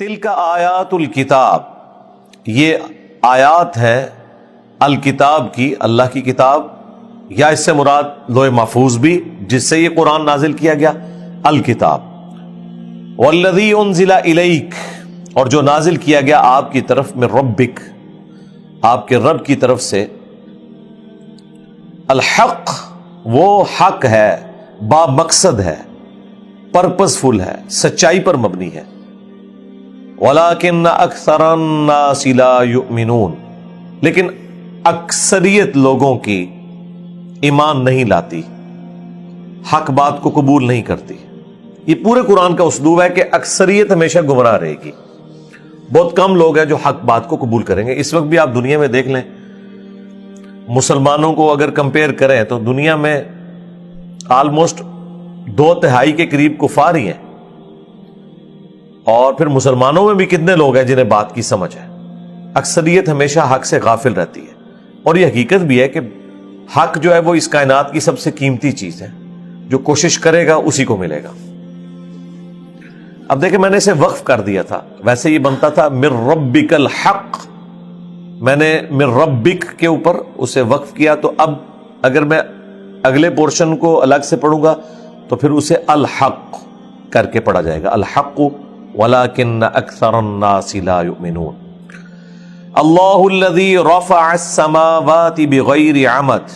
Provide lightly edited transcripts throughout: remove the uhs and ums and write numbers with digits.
تلک آیات الکتاب، یہ آیات ہیں الکتاب کی، اللہ کی کتاب، یا اس سے مراد لوح محفوظ بھی جس سے یہ قرآن نازل کیا گیا، الکتاب۔ والذی انزل الیک، اور جو نازل کیا گیا آپ کی طرف، من ربک، آپ کے رب کی طرف سے، الحق، وہ حق ہے، با مقصد ہے، پرپز فل ہے، سچائی پر مبنی ہے۔ وَلَٰكِنَّ أَكْثَرَ النَّاسِ لَا يُؤْمِنُونَ، لیکن اکثریت لوگوں کی ایمان نہیں لاتی، حق بات کو قبول نہیں کرتی۔ یہ پورے قرآن کا اسلوب ہے کہ اکثریت ہمیشہ گمراہ رہے گی، بہت کم لوگ ہیں جو حق بات کو قبول کریں گے۔ اس وقت بھی آپ دنیا میں دیکھ لیں، مسلمانوں کو اگر کمپیئر کریں تو دنیا میں آلموسٹ 2/3 کے قریب کفار ہی ہیں، اور پھر مسلمانوں میں بھی کتنے لوگ ہیں جنہیں بات کی سمجھ ہے۔ اکثریت ہمیشہ حق سے غافل رہتی ہے، اور یہ حقیقت بھی ہے کہ حق جو ہے وہ اس کائنات کی سب سے قیمتی چیز ہے، جو کوشش کرے گا اسی کو ملے گا۔ اب دیکھیں، میں نے اسے وقف کر دیا تھا، ویسے یہ بنتا تھا من ربک الحق، میں نے من ربک کے اوپر اسے وقف کیا، تو اب اگر میں اگلے پورشن کو الگ سے پڑھوں گا تو پھر اسے الحق کر کے پڑھا جائے گا، الحق ولكن اکثر الناس لا يؤمنون۔ اللہ الذی رفع السماوات بغیر عمد،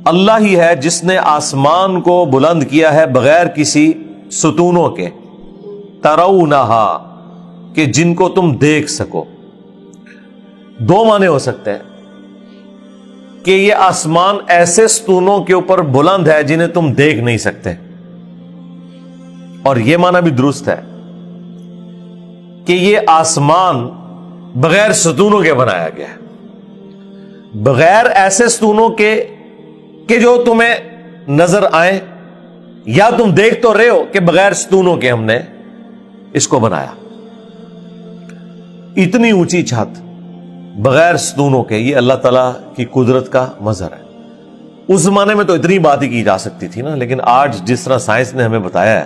اللہ ہی ہے جس نے آسمان کو بلند کیا ہے بغیر کسی ستونوں کے، ترونہا، کہ جن کو تم دیکھ سکو۔ دو معنی ہو سکتے ہیں کہ یہ آسمان ایسے ستونوں کے اوپر بلند ہے جنہیں تم دیکھ نہیں سکتے، اور یہ معنی بھی درست ہے کہ یہ آسمان بغیر ستونوں کے بنایا گیا ہے، بغیر ایسے ستونوں کے کہ جو تمہیں نظر آئیں، یا تم دیکھ تو رہے ہو کہ بغیر ستونوں کے ہم نے اس کو بنایا۔ اتنی اونچی چھت بغیر ستونوں کے، یہ اللہ تعالیٰ کی قدرت کا مظہر ہے۔ اس زمانے میں تو اتنی بات ہی کی جا سکتی تھی نا، لیکن آج جس طرح سائنس نے ہمیں بتایا ہے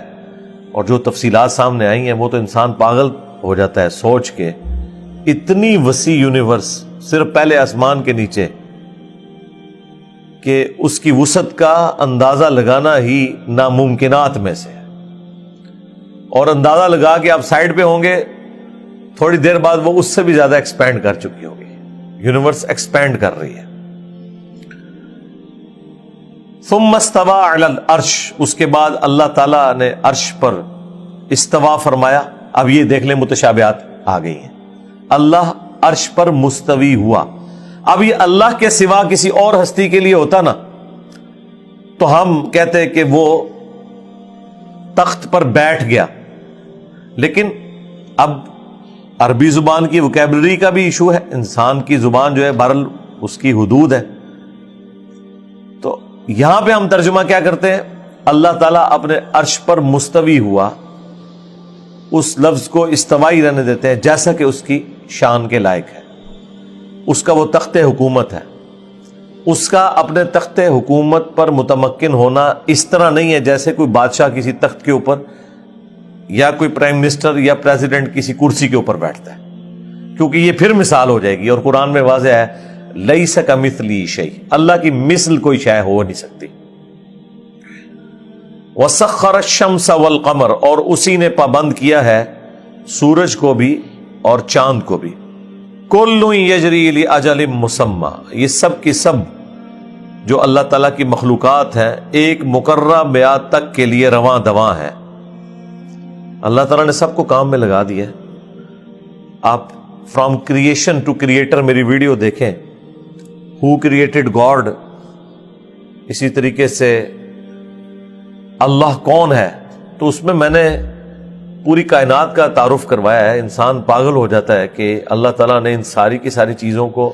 اور جو تفصیلات سامنے آئی ہیں، وہ تو انسان پاگل ہو جاتا ہے سوچ کے، اتنی وسیع یونیورس صرف پہلے آسمان کے نیچے، کہ اس کی وسعت کا اندازہ لگانا ہی ناممکنات میں سے ہے۔ اور اندازہ لگا کہ آپ سائڈ پہ ہوں گے، تھوڑی دیر بعد وہ اس سے بھی زیادہ ایکسپینڈ کر چکی ہوگی، یونیورس ایکسپینڈ کر رہی ہے۔ ثم استوى علی العرش، اس کے بعد اللہ تعالیٰ نے عرش پر استوا فرمایا۔ اب یہ دیکھ لیں، متشابہات آ گئی ہیں، اللہ عرش پر مستوی ہوا۔ اب یہ اللہ کے سوا کسی اور ہستی کے لیے ہوتا نا تو ہم کہتے کہ وہ تخت پر بیٹھ گیا، لیکن اب عربی زبان کی وکیبلری کا بھی ایشو ہے، انسان کی زبان جو ہے بہرحال اس کی حدود ہے، تو یہاں پہ ہم ترجمہ کیا کرتے ہیں، اللہ تعالیٰ اپنے عرش پر مستوی ہوا، اس لفظ کو استوائی رہنے دیتے ہیں جیسا کہ اس کی شان کے لائق ہے۔ اس کا وہ تخت حکومت ہے، اس کا اپنے تخت حکومت پر متمکن ہونا اس طرح نہیں ہے جیسے کوئی بادشاہ کسی تخت کے اوپر، یا کوئی پرائم منسٹر یا پریزیڈنٹ کسی کرسی کے اوپر بیٹھتا ہے، کیونکہ یہ پھر مثال ہو جائے گی، اور قرآن میں واضح ہے لیس کمثلہ شیء، اللہ کی مثل کوئی شے ہو نہیں سکتی۔ وسخر الشمس والقمر، اور اسی نے پابند کیا ہے سورج کو بھی اور چاند کو بھی، کل یجری لاجل مسمی، یہ سب کی سب جو اللہ تعالیٰ کی مخلوقات ہیں ایک مقررہ میعاد تک کے لیے رواں دواں ہیں۔ اللہ تعالیٰ نے سب کو کام میں لگا دیا ہے۔ آپ فرام کریشن ٹو کریٹر میری ویڈیو دیکھیں، ہو کریٹڈ گاڈ، اسی طریقے سے اللہ کون ہے، تو اس میں نے پوری کائنات کا تعارف کروایا ہے۔ انسان پاگل ہو جاتا ہے کہ اللہ تعالیٰ نے ان ساری کی ساری چیزوں کو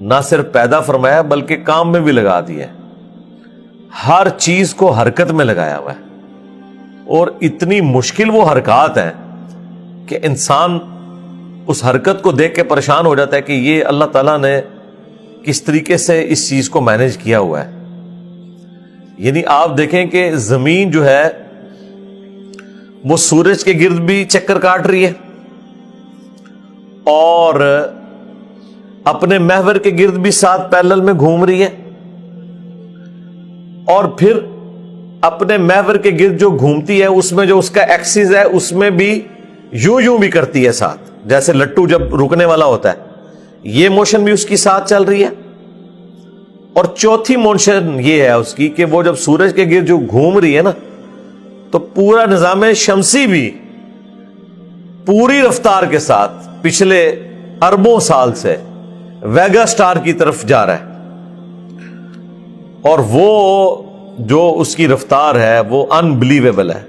نہ صرف پیدا فرمایا بلکہ کام میں بھی لگا دیا ہے، ہر چیز کو حرکت میں لگایا ہوا ہے، اور اتنی مشکل وہ حرکات ہیں کہ انسان اس حرکت کو دیکھ کے پریشان ہو جاتا ہے کہ یہ اللہ تعالیٰ نے کس طریقے سے اس چیز کو مینج کیا ہوا ہے۔ یعنی آپ دیکھیں کہ زمین جو ہے وہ سورج کے گرد بھی چکر کاٹ رہی ہے اور اپنے محور کے گرد بھی 7 پیرلل میں گھوم رہی ہے، اور پھر اپنے محور کے گرد جو گھومتی ہے اس میں جو اس کا ایکسس ہے اس میں بھی یوں بھی کرتی ہے ساتھ، جیسے لٹو جب رکنے والا ہوتا ہے یہ موشن بھی اس کی ساتھ چل رہی ہے۔ اور چوتھی موشن یہ ہے اس کی کہ وہ جب سورج کے گرد جو گھوم رہی ہے نا تو پورا نظام شمسی بھی پوری رفتار کے ساتھ پچھلے اربوں سال سے ویگا سٹار کی طرف جا رہا ہے، اور وہ جو اس کی رفتار ہے وہ انبلیویبل ہے،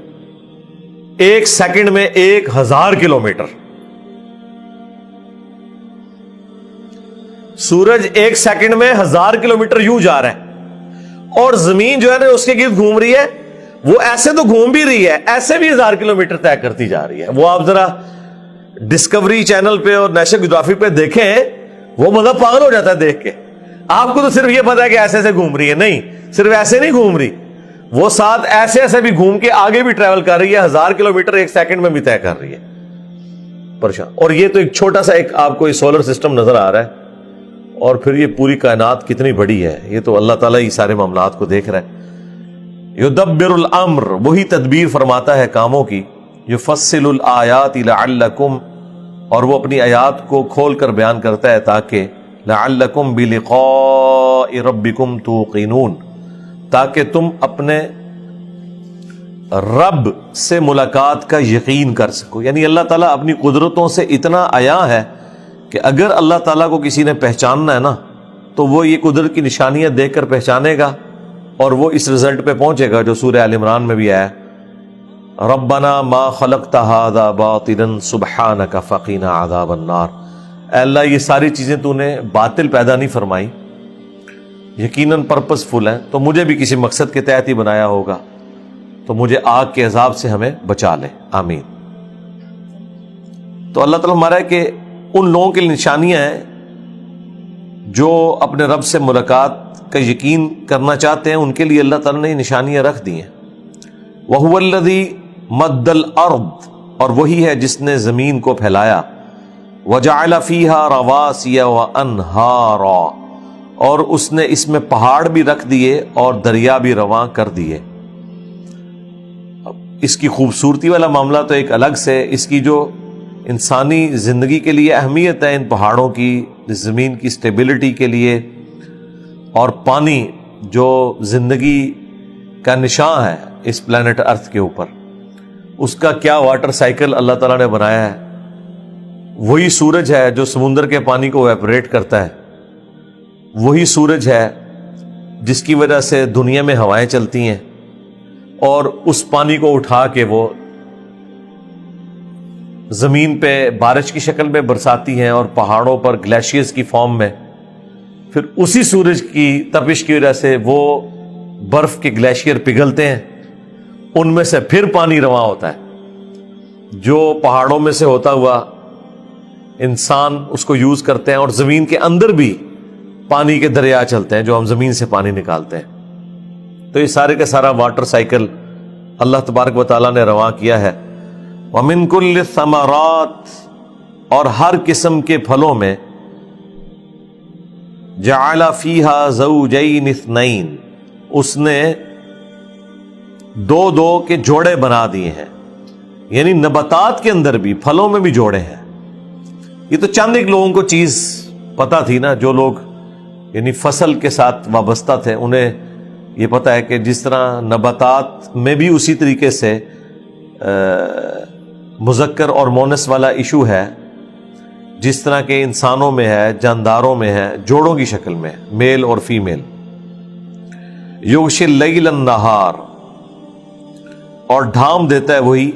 1 سیکنڈ میں 1000 کلومیٹر۔ سورج 1 سیکنڈ میں 1000 کلومیٹر یوں جا رہا ہے، اور زمین جو ہے نا اس کے گرد گھوم رہی ہے، وہ ایسے تو گھوم بھی رہی ہے، ایسے بھی 1000 کلومیٹر طے کرتی جا رہی ہے۔ وہ آپ ذرا ڈسکوری چینل پہ اور نیشنل جیوگرافی پہ دیکھیں، وہ مطلب پاگل ہو جاتا ہے دیکھ کے۔ آپ کو تو صرف یہ پتا ہے کہ ایسے گھوم رہی ہے، نہیں، صرف ایسے نہیں گھوم رہی، وہ ساتھ ایسے بھی گھوم کے آگے بھی ٹریول کر رہی ہے، 1000 کلومیٹر 1 سیکنڈ میں بھی طے کر رہی ہے۔ پریشان۔ اور یہ تو ایک چھوٹا سا ایک آپ کو یہ سولر سسٹم نظر آ رہا ہے، اور پھر یہ پوری کائنات کتنی بڑی ہے، یہ تو اللہ تعالیٰ ہی سارے معاملات کو دیکھ رہا ہے۔ یدبر الامر، وہی تدبیر فرماتا ہے کاموں کی، یفصل الآیات لعلکم، اور وہ اپنی آیات کو کھول کر بیان کرتا ہے تاکہ لعلکم بلقاء ربکم توقنون، تاکہ تم اپنے رب سے ملاقات کا یقین کر سکو۔ یعنی اللہ تعالیٰ اپنی قدرتوں سے اتنا عیا ہے کہ اگر اللہ تعالیٰ کو کسی نے پہچاننا ہے نا تو وہ یہ قدرت کی نشانیاں دیکھ کر پہچانے گا، اور وہ اس رزلٹ پہ پہنچے گا جو سورہ آل عمران میں بھی آیا، ربنا ما خلقت هذا باطلا سبحانک فقنا عذاب النار۔ اے اللہ یہ ساری چیزیں تو نے باطل پیدا نہیں فرمائی، یقیناً پرپس فل ہیں، تو مجھے بھی کسی مقصد کے تحت ہی بنایا ہوگا، تو مجھے آگ کے عذاب سے ہمیں بچا لے، آمین۔ تو اللہ تعالیٰ ہمارا ہے کہ ان لوگوں کی نشانیاں ہیں جو اپنے رب سے ملاقات کا یقین کرنا چاہتے ہیں، ان کے لیے اللہ تعالیٰ نے یہ نشانیاں رکھ دی ہیں۔ وَهُوَ الَّذِي مَدَّ الْأَرْضِ، اور وہی ہے جس نے زمین کو پھیلایا، وَجَعَلَ فِيهَا رَوَاسِيَ وَأَنْهَارًا، اور اس نے اس میں پہاڑ بھی رکھ دیے اور دریا بھی رواں کر دیے۔ اس کی خوبصورتی والا معاملہ تو ایک الگ سے، اس کی جو انسانی زندگی کے لیے اہمیت ہے، ان پہاڑوں کی، زمین کی سٹیبلٹی کے لیے، اور پانی جو زندگی کا نشان ہے اس پلانٹ ارتھ کے اوپر، اس کا کیا واٹر سائیکل اللہ تعالیٰ نے بنایا ہے۔ وہی سورج ہے جو سمندر کے پانی کو ایویپوریٹ کرتا ہے، وہی سورج ہے جس کی وجہ سے دنیا میں ہوائیں چلتی ہیں، اور اس پانی کو اٹھا کے وہ زمین پہ بارش کی شکل میں برساتی ہیں، اور پہاڑوں پر گلیشیئرز کی فارم میں، پھر اسی سورج کی تپش کی وجہ سے وہ برف کے گلیشیئر پگھلتے ہیں، ان میں سے پھر پانی رواں ہوتا ہے، جو پہاڑوں میں سے ہوتا ہوا انسان اس کو یوز کرتے ہیں، اور زمین کے اندر بھی پانی کے دریا چلتے ہیں جو ہم زمین سے پانی نکالتے ہیں۔ تو یہ سارے کا سارا واٹر سائیکل اللہ تبارک و تعالیٰ نے رواں کیا ہے۔ وَمِن كُلِّ الثَّمَرَاتِ، اور ہر قسم کے پھلوں میں، جَعَلَ فِيهَا زَوْجَيْنِ اثْنَيْنِ، اس نے 2 کے جوڑے بنا دیے ہیں، یعنی نباتات کے اندر بھی، پھلوں میں بھی جوڑے ہیں۔ یہ تو چند ایک لوگوں کو چیز پتا تھی نا، جو لوگ یعنی فصل کے ساتھ وابستہ تھے، انہیں یہ پتا ہے کہ جس طرح نباتات میں بھی اسی طریقے سے مذکر اور مونس والا ایشو ہے، جس طرح کے انسانوں میں ہے، جانداروں میں ہے، جوڑوں کی شکل میں، میل اور فیمیل۔ یغشی اللیل النہار، اور ڈھانپ دیتا ہے وہی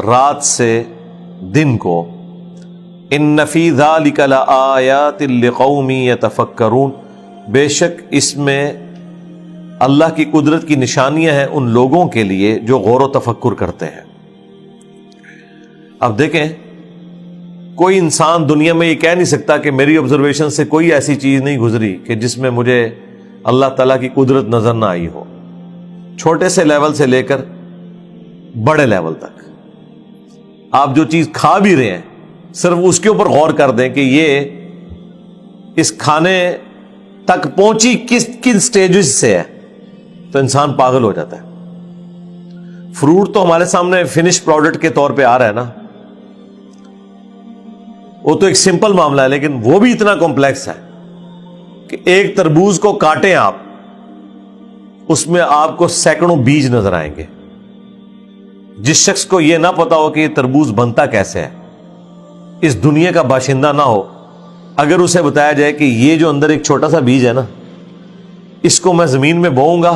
رات سے دن کو۔ ان فی ذلک لآیات لقوم یتفکرون، بے شک اس میں اللہ کی قدرت کی نشانیاں ہیں ان لوگوں کے لیے جو غور و تفکر کرتے ہیں۔ اب دیکھیں، کوئی انسان دنیا میں یہ کہہ نہیں سکتا کہ میری آبزرویشن سے کوئی ایسی چیز نہیں گزری کہ جس میں مجھے اللہ تعالیٰ کی قدرت نظر نہ آئی ہو، چھوٹے سے لیول سے لے کر بڑے لیول تک۔ آپ جو چیز کھا بھی رہے ہیں صرف اس کے اوپر غور کر دیں کہ یہ اس کھانے تک پہنچی کن سٹیجز سے ہے، تو انسان پاگل ہو جاتا ہے۔ فروٹ تو ہمارے سامنے فنش پروڈکٹ کے طور پہ آ رہا ہے نا، وہ تو ایک سمپل معاملہ ہے، لیکن وہ بھی اتنا کمپلیکس ہے کہ ایک تربوز کو کاٹیں آپ، اس میں آپ کو سینکڑوں بیج نظر آئیں گے۔ جس شخص کو یہ نہ پتا ہو کہ یہ تربوز بنتا کیسے ہے، اس دنیا کا باشندہ نہ ہو، اگر اسے بتایا جائے کہ یہ جو اندر ایک چھوٹا سا بیج ہے نا، اس کو میں زمین میں بوؤں گا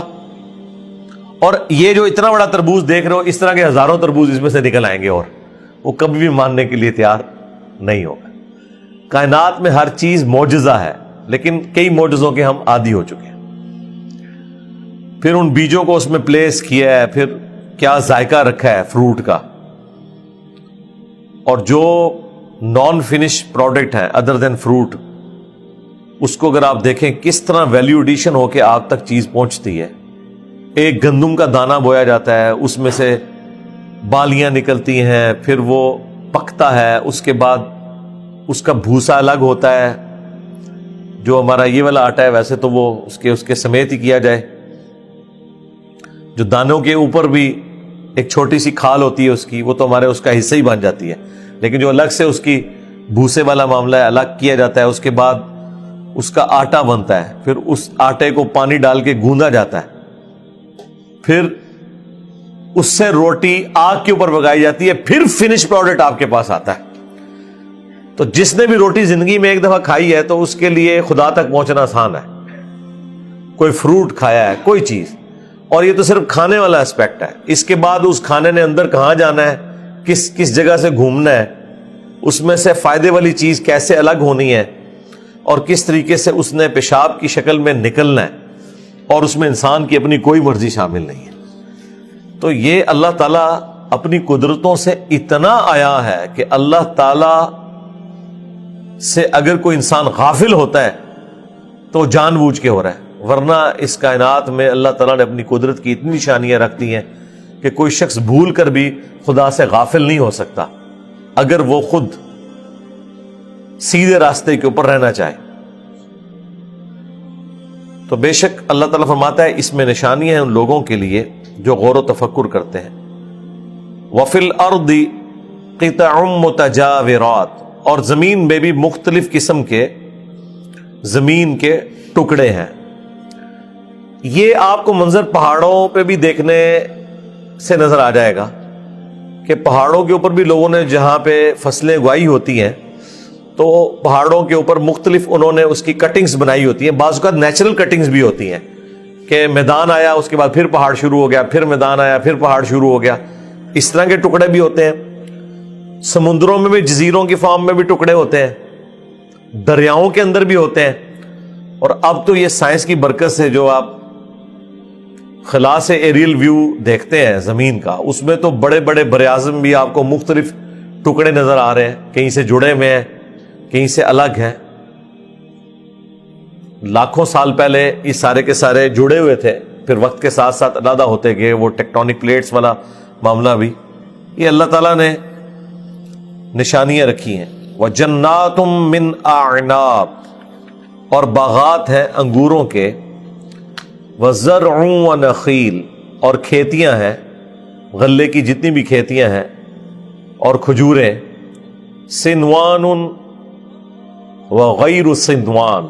اور یہ جو اتنا بڑا تربوز دیکھ رہے ہو، اس طرح کے ہزاروں تربوز اس میں سے نکل آئیں گے، اور وہ کبھی بھی ماننے کے لیے تیار نہیں ہوگا۔ کائنات میں ہر چیز معجزہ ہے، لیکن کئی معجزوں کے ہم عادی ہو چکے ہیں۔ پھر ان بیجوں کو اس میں پلیس کیا ہے، پھر کیا ذائقہ رکھا ہے فروٹ کا، اور جو نان فنش پروڈکٹ ہے ادر دین فروٹ، اس کو اگر آپ دیکھیں کس طرح ویلیو ایڈیشن ہو کے آپ تک چیز پہنچتی ہے۔ ایک گندم کا دانہ بویا جاتا ہے، اس میں سے بالیاں نکلتی ہیں، پھر وہ پکتا ہے، اس کے بعد اس کا بھوسا الگ ہوتا ہے۔ جو ہمارا یہ والا آٹا ہے ویسے تو وہ اس کے سمیت ہی کیا جائے، جو دانوں کے اوپر بھی ایک چھوٹی سی کھال ہوتی ہے اس کی، وہ تو ہمارے اس کا حصہ ہی بن جاتی ہے، لیکن جو الگ سے اس کی بھوسے والا معاملہ ہے الگ کیا جاتا ہے، اس کے بعد اس کا آٹا بنتا ہے، پھر اس آٹے کو پانی ڈال کے گوندا جاتا ہے، پھر اس سے روٹی آگ کے اوپر پکائی جاتی ہے، پھر فنش پروڈکٹ آپ کے پاس آتا ہے۔ تو جس نے بھی روٹی زندگی میں ایک دفعہ کھائی ہے تو اس کے لیے خدا تک پہنچنا آسان ہے۔ کوئی فروٹ کھایا ہے، کوئی چیز، اور یہ تو صرف کھانے والا اسپیکٹ ہے، اس کے بعد اس کھانے نے اندر کہاں جانا ہے، کس جگہ سے گھومنا ہے، اس میں سے فائدے والی چیز کیسے الگ ہونی ہے، اور کس طریقے سے اس نے پیشاب کی شکل میں نکلنا ہے، اور اس میں انسان کی اپنی کوئی مرضی شامل نہیں ہے۔ تو یہ اللہ تعالیٰ اپنی قدرتوں سے اتنا آیا ہے کہ اللہ تعالیٰ سے اگر کوئی انسان غافل ہوتا ہے تو جان بوجھ کے ہو رہا ہے، ورنہ اس کائنات میں اللہ تعالیٰ نے اپنی قدرت کی اتنی نشانیاں رکھ دی ہیں کہ کوئی شخص بھول کر بھی خدا سے غافل نہیں ہو سکتا اگر وہ خود سیدھے راستے کے اوپر رہنا چاہے۔ تو بے شک اللہ تعالیٰ فرماتا ہے اس میں نشانیاں ہیں ان لوگوں کے لیے جو غور و تفکر کرتے ہیں۔ وَفِي الْأَرْضِ قِطَعٌ مُتَجَاوِرَاتٌ، اور زمین میں بھی مختلف قسم کے زمین کے ٹکڑے ہیں۔ یہ آپ کو منظر پہاڑوں پہ بھی دیکھنے سے نظر آ جائے گا کہ پہاڑوں کے اوپر بھی لوگوں نے جہاں پہ فصلیں اگائی ہوتی ہیں تو پہاڑوں کے اوپر مختلف انہوں نے اس کی کٹنگز بنائی ہوتی ہیں، بعض اوقات نیچرل کٹنگز بھی ہوتی ہیں کہ میدان آیا اس کے بعد پھر پہاڑ شروع ہو گیا، پھر میدان آیا پھر پہاڑ شروع ہو گیا، اس طرح کے ٹکڑے بھی ہوتے ہیں۔ سمندروں میں بھی، جزیروں کی فارم میں بھی ٹکڑے ہوتے ہیں، دریاؤں کے اندر بھی ہوتے ہیں، اور اب تو یہ سائنس کی برکت سے جو آپ خلا سے ایریل ویو دیکھتے ہیں زمین کا، اس میں تو بڑے بڑے براعظم بھی آپ کو مختلف ٹکڑے نظر آ رہے ہیں، کہیں سے جڑے ہوئے ہیں کہیں سے الگ ہیں۔ لاکھوں سال پہلے یہ سارے کے سارے جڑے ہوئے تھے، پھر وقت کے ساتھ ساتھ علیحدہ ہوتے گئے، وہ ٹیکٹونک پلیٹس والا معاملہ بھی، یہ اللہ تعالیٰ نے نشانیاں رکھی ہیں۔ وَجَنَّاتٌ مِّنْ أَعْنَابٍ، اور باغات ہیں انگوروں کے، وَزَرْعٌ وَنَخِيلٌ، اور کھیتیاں ہیں، غلے کی جتنی بھی کھیتیاں ہیں، اور کھجوریں، سنوان وغیر سنوان،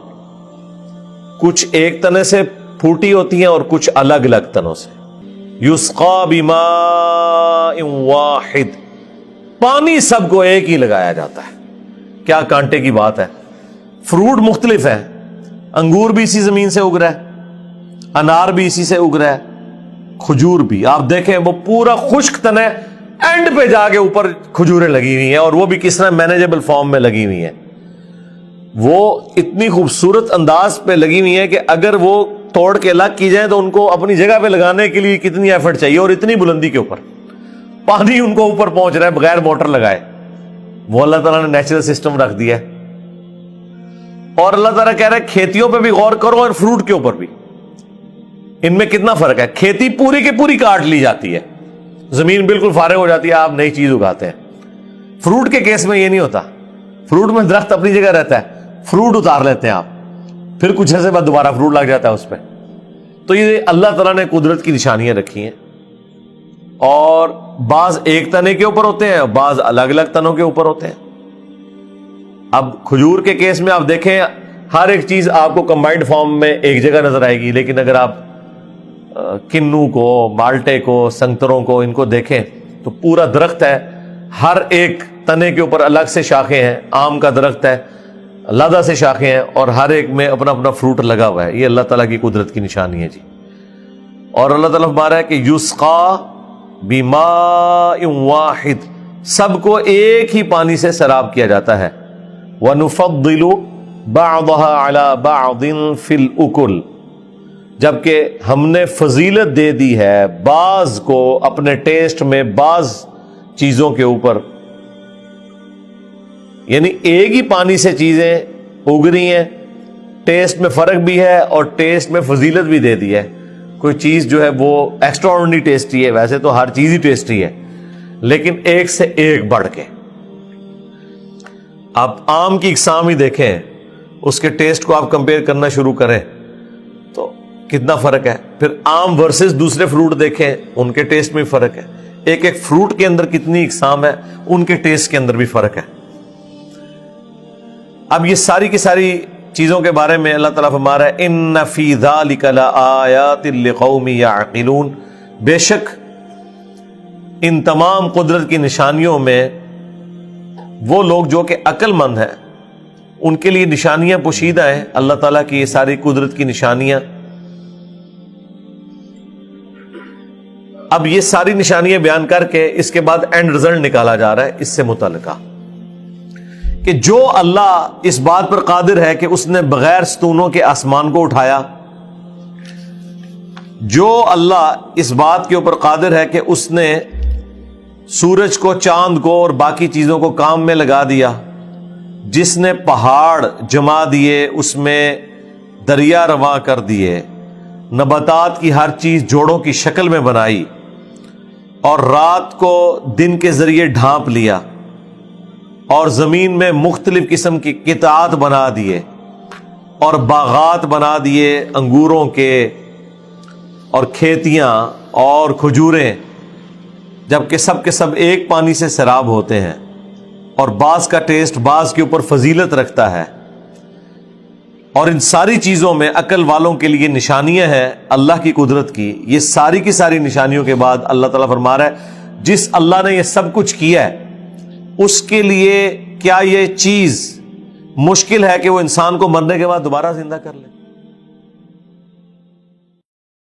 کچھ ایک تنے سے پھوٹی ہوتی ہیں اور کچھ الگ الگ تنوں سے۔ یسقا بماء واحد، پانی سب کو ایک ہی لگایا جاتا ہے۔ کیا کانٹے کی بات ہے، فروٹ مختلف ہے، انگور بھی اسی زمین سے اگ رہا ہے، انار بھی اسی سے اگ رہا ہے، کھجور بھی، آپ دیکھیں وہ پورا خشک تن ہے، اینڈ پہ جا کے اوپر کھجوریں لگی ہوئی ہیں، اور وہ بھی کس طرح مینیجبل فارم میں لگی ہوئی ہیں، وہ اتنی خوبصورت انداز پہ لگی ہوئی ہیں کہ اگر وہ توڑ کے الگ کی جائیں تو ان کو اپنی جگہ پہ لگانے کے لیے کتنی ایفرٹ چاہیے، اور اتنی بلندی کے اوپر پانی ان کو اوپر پہنچ رہا ہے بغیر موٹر لگائے۔ وہ اللہ تعالیٰ نے نیچرل سسٹم رکھ دیا ہے۔ اور اللہ تعالیٰ کہہ رہا ہے کھیتیوں پہ بھی غور کرو اور فروٹ کے اوپر بھی، ان میں کتنا فرق ہے۔ کھیتی پوری کی پوری کاٹ لی جاتی ہے، زمین بالکل فارغ ہو جاتی ہے، آپ نئی چیز اگاتے ہیں، فروٹ کے کیس میں یہ نہیں ہوتا. فروٹ میں درخت اپنی جگہ رہتا ہے, فروٹ اتار لیتے ہیں آپ, پھر کچھ عرصے بعد دوبارہ فروٹ لگ جاتا ہے اس پہ. تو یہ اللہ تعالیٰ نے قدرت کی نشانیاں رکھی ہیں, اور بعض ایک تنے کے اوپر ہوتے ہیں, بعض الگ الگ تنوں کے اوپر ہوتے ہیں. اب کھجور کے کیس میں آپ دیکھیں ہر ایک چیز آپ کو کمبائنڈ فارم میں ایک جگہ نظر آئے گی, لیکن اگر آپ کنو کو, مالٹے کو, سنگتروں کو, ان کو دیکھیں تو پورا درخت ہے, ہر ایک تنے کے اوپر الگ سے شاخیں ہیں. آم کا درخت ہے, علیحدہ سے شاخیں ہیں, اور ہر ایک میں اپنا اپنا فروٹ لگا ہوا ہے. یہ اللہ تعالیٰ کی قدرت کی نشانی ہے جی. اور اللہ تعالیٰ فرما رہا ہے کہ یسقا بماء واحد, سب کو ایک ہی پانی سے سیراب کیا جاتا ہے. وَنُفَضِّلُ بَعْضَهَا عَلَى بَعْضٍ فِي الْأُكُلِ, جبکہ ہم نے فضیلت دے دی ہے بعض کو اپنے ٹیسٹ میں بعض چیزوں کے اوپر. یعنی ایک ہی پانی سے چیزیں اگ رہی ہیں, ٹیسٹ میں فرق بھی ہے اور ٹیسٹ میں فضیلت بھی دے دی ہے. کوئی چیز جو ہے وہ ایکسٹرا آرڈنری ٹیسٹی ہے, ویسے تو ہر چیز ہی ٹیسٹی ہے, لیکن ایک سے ایک بڑھ کے. آپ آم کی اقسام ہی دیکھیں, اس کے ٹیسٹ کو آپ کمپیئر کرنا شروع کریں تو کتنا فرق ہے. پھر آم ورسز دوسرے فروٹ دیکھیں, ان کے ٹیسٹ میں فرق ہے. ایک ایک فروٹ کے اندر کتنی اقسام ہے, ان کے ٹیسٹ کے اندر بھی فرق ہے. اب یہ ساری کی ساری چیزوں کے بارے میں اللہ تعالیٰ فرما رہا ہے ان فی ذلک لآیات لقوم یعقلون, بے شک ان تمام قدرت کی نشانیوں میں وہ لوگ جو کہ عقل مند ہیں ان کے لیے نشانیاں پوشیدہ ہیں. اللہ تعالیٰ کی یہ ساری قدرت کی نشانیاں. اب یہ ساری نشانیاں بیان کر کے اس کے بعد اینڈ رزلٹ نکالا جا رہا ہے اس سے متعلقہ, کہ جو اللہ اس بات پر قادر ہے کہ اس نے بغیر ستونوں کے آسمان کو اٹھایا, جو اللہ اس بات کے اوپر قادر ہے کہ اس نے سورج کو, چاند کو اور باقی چیزوں کو کام میں لگا دیا, جس نے پہاڑ جما دیے, اس میں دریا رواں کر دیے, نباتات کی ہر چیز جوڑوں کی شکل میں بنائی, اور رات کو دن کے ذریعے ڈھانپ لیا, اور زمین میں مختلف قسم کی قطعات بنا دیے, اور باغات بنا دیے انگوروں کے, اور کھیتیاں اور کھجوریں, جبکہ سب کے سب ایک پانی سے سیراب ہوتے ہیں, اور بعض کا ٹیسٹ بعض کے اوپر فضیلت رکھتا ہے. اور ان ساری چیزوں میں عقل والوں کے لیے نشانیاں ہیں اللہ کی قدرت کی. یہ ساری کی ساری نشانیوں کے بعد اللہ تعالیٰ فرما رہا ہے جس اللہ نے یہ سب کچھ کیا ہے اس کے لیے کیا یہ چیز مشکل ہے کہ وہ انسان کو مرنے کے بعد دوبارہ زندہ کر لے؟